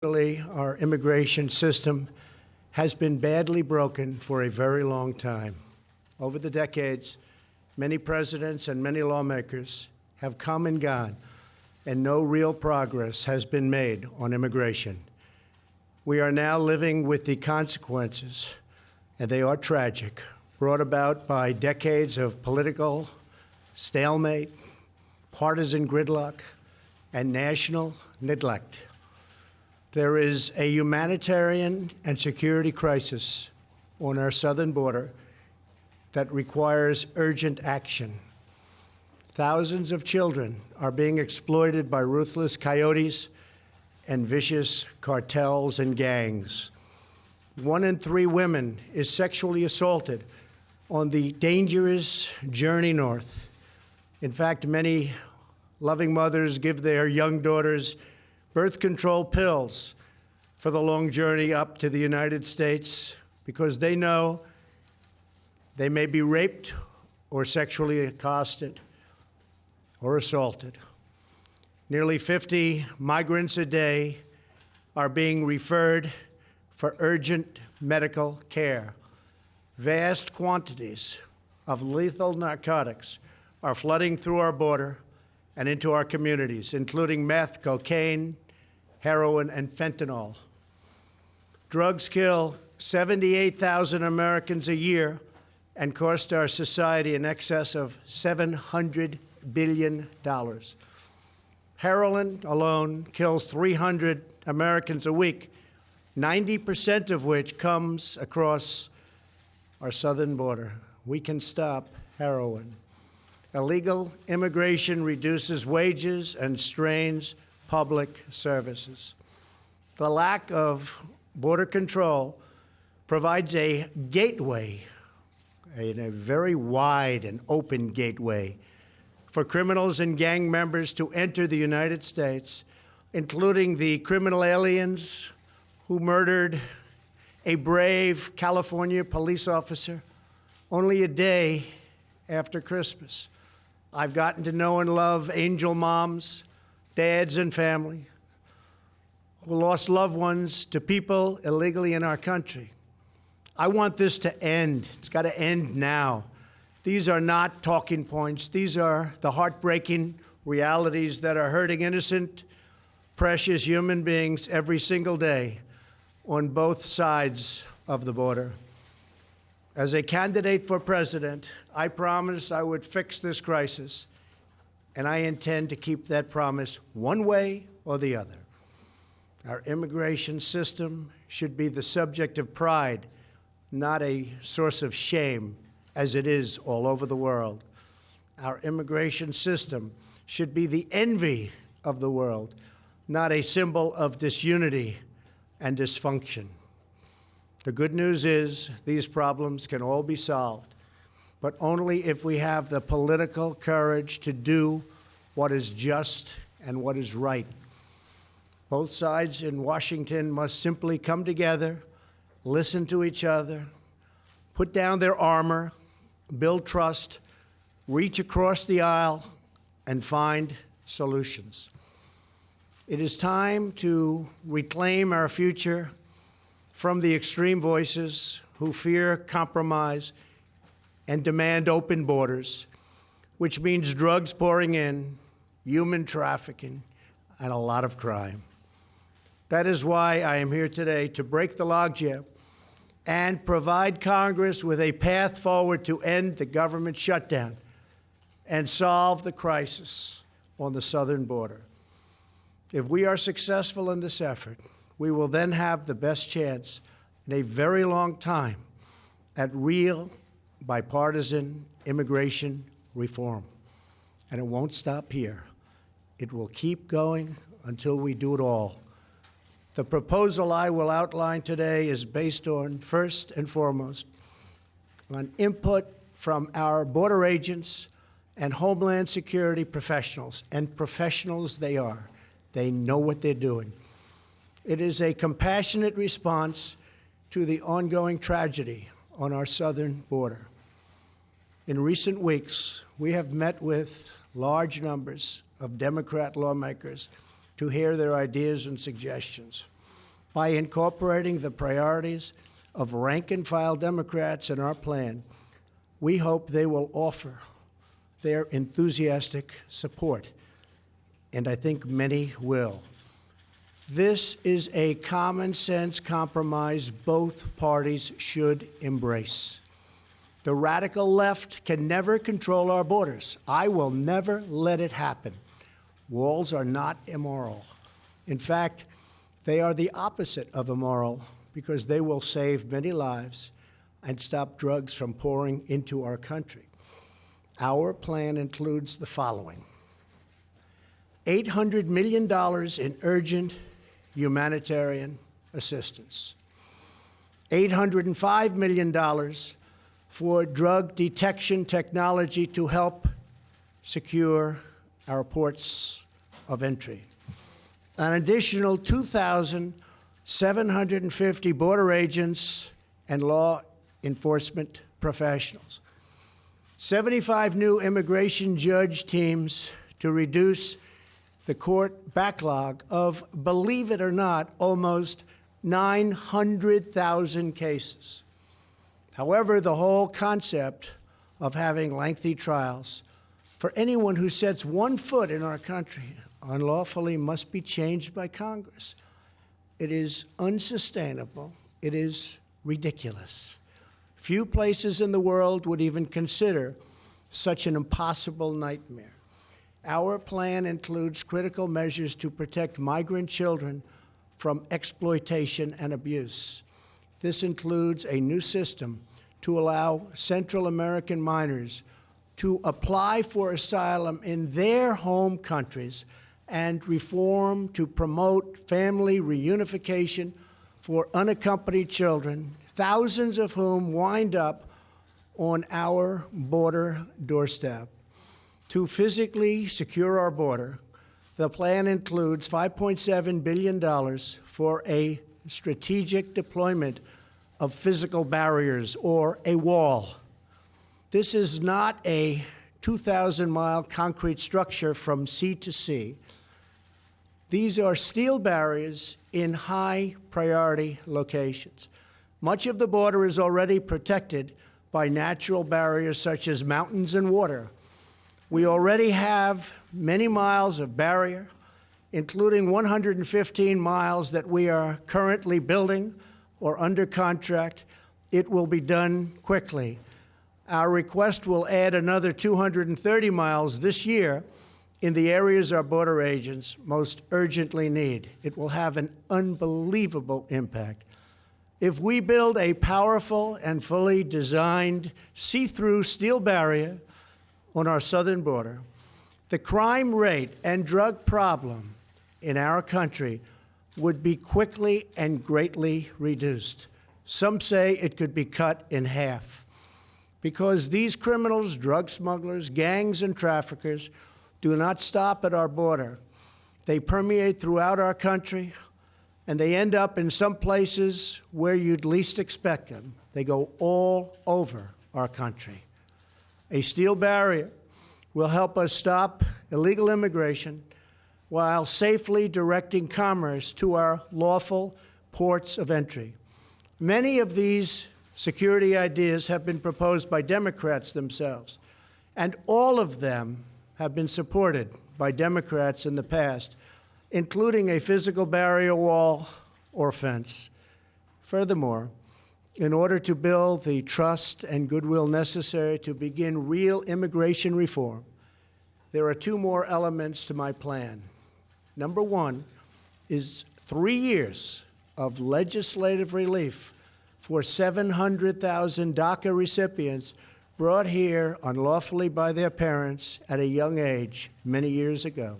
Our immigration system has been badly broken for a very long time. Over the decades, many presidents and many lawmakers have come and gone, and no real progress has been made on immigration. We are now living with the consequences, and they are tragic, brought about by decades of political stalemate, partisan gridlock, and national neglect. There is a humanitarian and security crisis on our southern border that requires urgent action. Thousands of children are being exploited by ruthless coyotes and vicious cartels and gangs. 1 in 3 women is sexually assaulted on the dangerous journey north. In fact, many loving mothers give their young daughters birth control pills for the long journey up to the United States because they know they may be raped or sexually accosted or assaulted. Nearly 50 migrants a day are being referred for urgent medical care. Vast quantities of lethal narcotics are flooding through our border and into our communities, including meth, cocaine, heroin, and fentanyl. Drugs kill 78,000 Americans a year and cost our society in excess of $700 billion. Heroin alone kills 300 Americans a week, 90% of which comes across our southern border. We can stop heroin. Illegal immigration reduces wages and strains public services. The lack of border control provides a gateway, a very wide and open gateway, for criminals and gang members to enter the United States, including the criminal aliens who murdered a brave California police officer only a day after Christmas. I've gotten to know and love angel moms, dads, and family who lost loved ones to people illegally in our country. I want this to end. It's got to end now. These are not talking points. These are the heartbreaking realities that are hurting innocent, precious human beings every single day on both sides of the border. As a candidate for president, I promised I would fix this crisis, and I intend to keep that promise one way or the other. Our immigration system should be the subject of pride, not a source of shame, as it is all over the world. Our immigration system should be the envy of the world, not a symbol of disunity and dysfunction. The good news is these problems can all be solved, but only if we have the political courage to do what is just and what is right. Both sides in Washington must simply come together, listen to each other, put down their armor, build trust, reach across the aisle, and find solutions. It is time to reclaim our future from the extreme voices who fear compromise and demand open borders, which means drugs pouring in, human trafficking, and a lot of crime. That is why I am here today to break the logjam and provide Congress with a path forward to end the government shutdown and solve the crisis on the southern border. If we are successful in this effort, we will then have the best chance in a very long time at real bipartisan immigration reform. And it won't stop here. It will keep going until we do it all. The proposal I will outline today is based on, first and foremost, on input from our border agents and Homeland Security professionals, and professionals they are. They know what they're doing. It is a compassionate response to the ongoing tragedy on our southern border. In recent weeks, we have met with large numbers of Democrat lawmakers to hear their ideas and suggestions. By incorporating the priorities of rank-and-file Democrats in our plan, we hope they will offer their enthusiastic support, and I think many will. This is a common-sense compromise both parties should embrace. The radical left can never control our borders. I will never let it happen. Walls are not immoral. In fact, they are the opposite of immoral because they will save many lives and stop drugs from pouring into our country. Our plan includes the following: $800 million in urgent humanitarian assistance, $805 million for drug detection technology to help secure our ports of entry, an additional 2,750 border agents and law enforcement professionals, 75 new immigration judge teams to reduce the court backlog of, believe it or not, almost 900,000 cases. However, the whole concept of having lengthy trials for anyone who sets one foot in our country unlawfully must be changed by Congress. It is unsustainable. It is ridiculous. Few places in the world would even consider such an impossible nightmare. Our plan includes critical measures to protect migrant children from exploitation and abuse. This includes a new system to allow Central American minors to apply for asylum in their home countries and reform to promote family reunification for unaccompanied children, thousands of whom wind up on our border doorstep. To physically secure our border, the plan includes $5.7 billion for a strategic deployment of physical barriers, or a wall. This is not a 2,000-mile concrete structure from sea to sea. These are steel barriers in high-priority locations. Much of the border is already protected by natural barriers such as mountains and water. We already have many miles of barrier, including 115 miles that we are currently building or under contract. It will be done quickly. Our request will add another 230 miles this year in the areas our border agents most urgently need. It will have an unbelievable impact. If we build a powerful and fully designed see-through steel barrier on our southern border, the crime rate and drug problem in our country would be quickly and greatly reduced. Some say it could be cut in half. Because these criminals, drug smugglers, gangs, and traffickers do not stop at our border. They permeate throughout our country, and they end up in some places where you'd least expect them. They go all over our country. A steel barrier will help us stop illegal immigration while safely directing commerce to our lawful ports of entry. Many of these security ideas have been proposed by Democrats themselves, and all of them have been supported by Democrats in the past, including a physical barrier wall or fence. Furthermore, in order to build the trust and goodwill necessary to begin real immigration reform, there are two more elements to my plan. Number one is 3 years of legislative relief for 700,000 DACA recipients brought here unlawfully by their parents at a young age many years ago.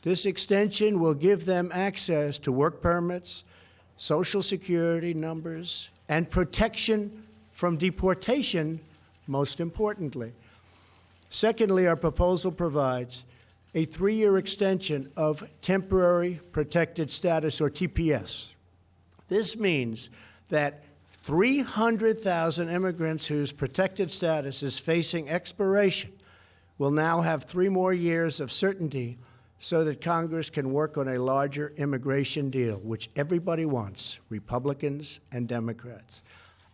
This extension will give them access to work permits, Social Security numbers, and protection from deportation, most importantly. Secondly, our proposal provides a 3-year extension of temporary protected status, or TPS. This means that 300,000 immigrants whose protected status is facing expiration will now have 3 more years of certainty so that Congress can work on a larger immigration deal, which everybody wants, Republicans and Democrats.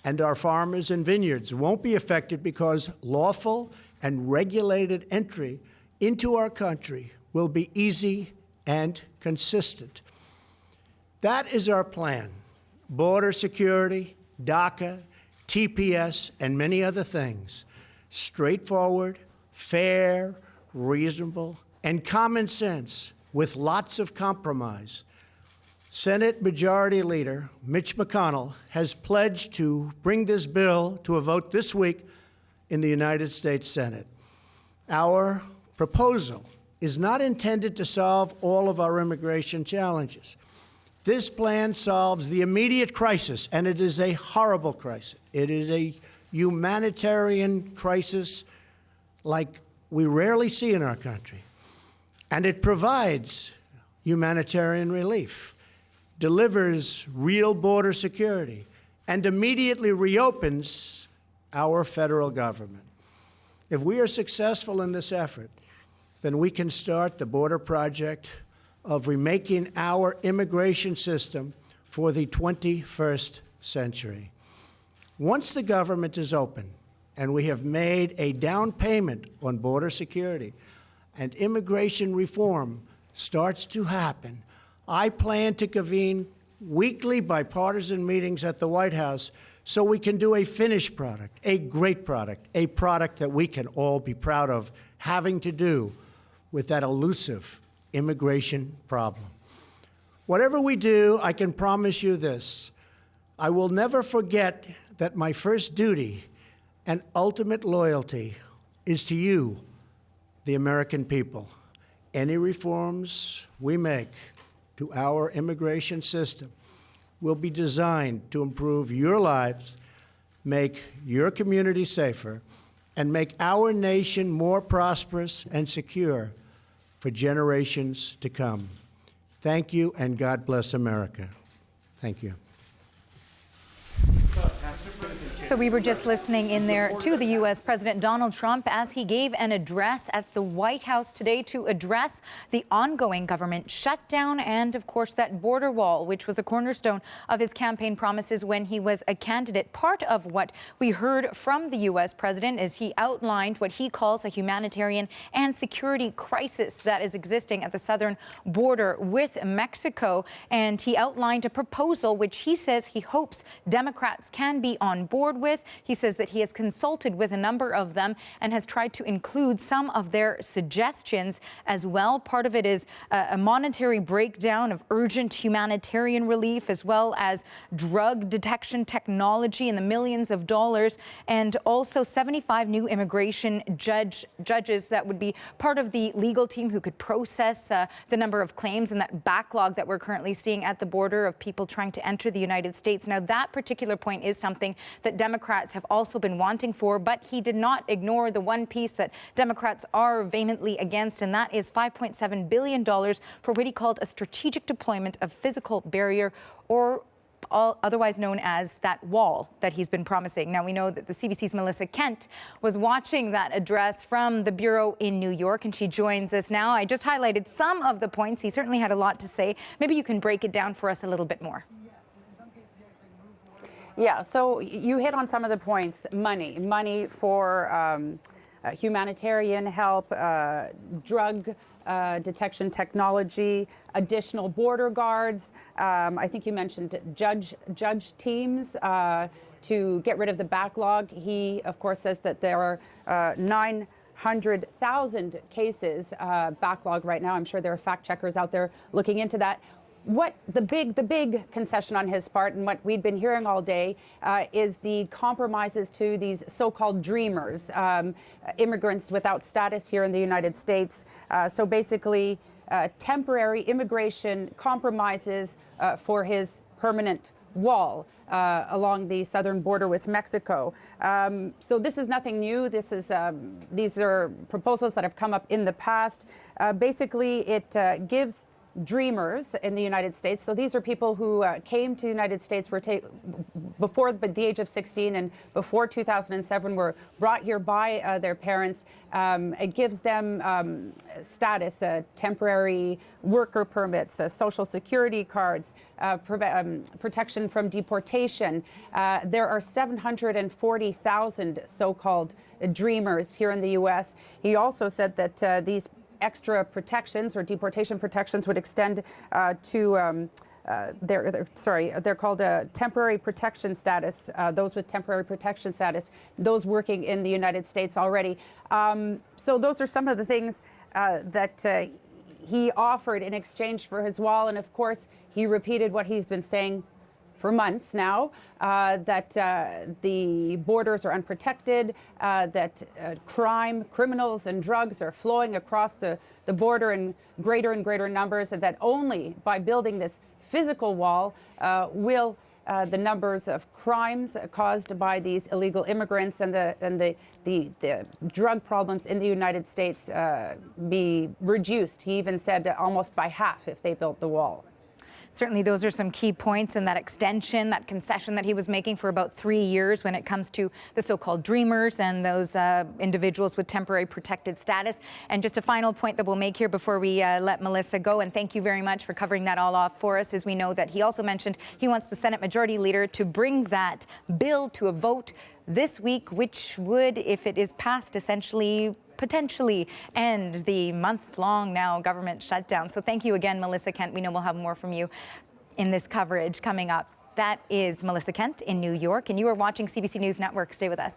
And our farmers and vineyards won't be affected because lawful and regulated entry into our country will be easy and consistent. That is our plan. Border security, DACA, TPS, and many other things. Straightforward, fair, reasonable, and common sense with lots of compromise. Senate Majority Leader Mitch McConnell has pledged to bring this bill to a vote this week in the United States Senate. Our proposal is not intended to solve all of our immigration challenges. This plan solves the immediate crisis, and it is a horrible crisis. It is a humanitarian crisis like we rarely see in our country. And it provides humanitarian relief, delivers real border security, and immediately reopens our federal government. If we are successful in this effort, then we can start the border project of remaking our immigration system for the 21st century. Once the government is open and we have made a down payment on border security and immigration reform starts to happen, I plan to convene weekly bipartisan meetings at the White House so we can do a finished product, a great product, a product that we can all be proud of having to do with that elusive immigration problem. Whatever we do, I can promise you this: I will never forget that my first duty and ultimate loyalty is to you, the American people. Any reforms we make to our immigration system will be designed to improve your lives, make your community safer, and make our nation more prosperous and secure for generations to come. Thank you, and God bless America. Thank you. So we were just listening in there to the U.S. President Donald Trump as he gave an address at the White House today to address the ongoing government shutdown and, of course, that border wall, which was a cornerstone of his campaign promises when he was a candidate. Part of what we heard from the U.S. president is he outlined what he calls a humanitarian and security crisis that is existing at the southern border with Mexico. And he outlined a proposal which he says he hopes Democrats can be on board with. He says that he has consulted with a number of them and has tried to include some of their suggestions as well. Part of it is a monetary breakdown of urgent humanitarian relief, as well as drug detection technology in the millions of dollars, and also 75 new immigration judges that would be part of the legal team who could process the number of claims and that backlog that we're currently seeing at the border of people trying to enter the United States. Now, that particular point is something that Democrats have also been wanting for, but he did not ignore the one piece that Democrats are vehemently against, and that is $5.7 billion for what he called a strategic deployment of physical barrier, or otherwise known as that wall that he's been promising. Now, we know that the CBC's Melissa Kent was watching that address from the Bureau in New York, and she joins us now. I just highlighted some of the points. He certainly had a lot to say. Maybe you can break it down for us a little bit more. Yeah, so you hit on some of the points. Money for humanitarian help, drug detection technology, additional border guards. I think you mentioned judge teams to get rid of the backlog. He, of course, says that there are 900,000 cases backlog right now. I'm sure there are fact checkers out there looking into that. What the big concession on his part, and what we've been hearing all day, is the compromises to these so-called dreamers, immigrants without status here in the United States. So basically, temporary immigration compromises for his permanent wall along the southern border with Mexico. So this is nothing new. These are proposals that have come up in the past. Basically, it gives dreamers in the United States. So these are people who came to the United States before the age of 16 and before 2007 were brought here by their parents. It gives them status, temporary worker permits, Social Security cards, protection from deportation. There are 740,000 so-called dreamers here in the U.S. He also said that these extra protections or deportation protections would extend to they're called temporary protection status, those with temporary protection status, those working in the United States already. So those are some of the things that he offered in exchange for his wall. And of course, he repeated what he's been saying for months now, that the borders are unprotected, that criminals and drugs are flowing across the border in greater and greater numbers, and that only by building this physical wall will the numbers of crimes caused by these illegal immigrants and the drug problems in the United States be reduced. He even said almost by half if they built the wall. Certainly, those are some key points in that extension, that concession that he was making for about 3 years when it comes to the so-called dreamers and those individuals with temporary protected status. And just a final point that we'll make here before we let Melissa go, and thank you very much for covering that all off for us, is we know that he also mentioned he wants the Senate Majority Leader to bring that bill to a vote this week, which would, if it is passed, essentially potentially end the month-long now government shutdown. So thank you again, Melissa Kent. We know we'll have more from you in this coverage coming up. That is Melissa Kent in New York, and you are watching CBC News Network. Stay with us.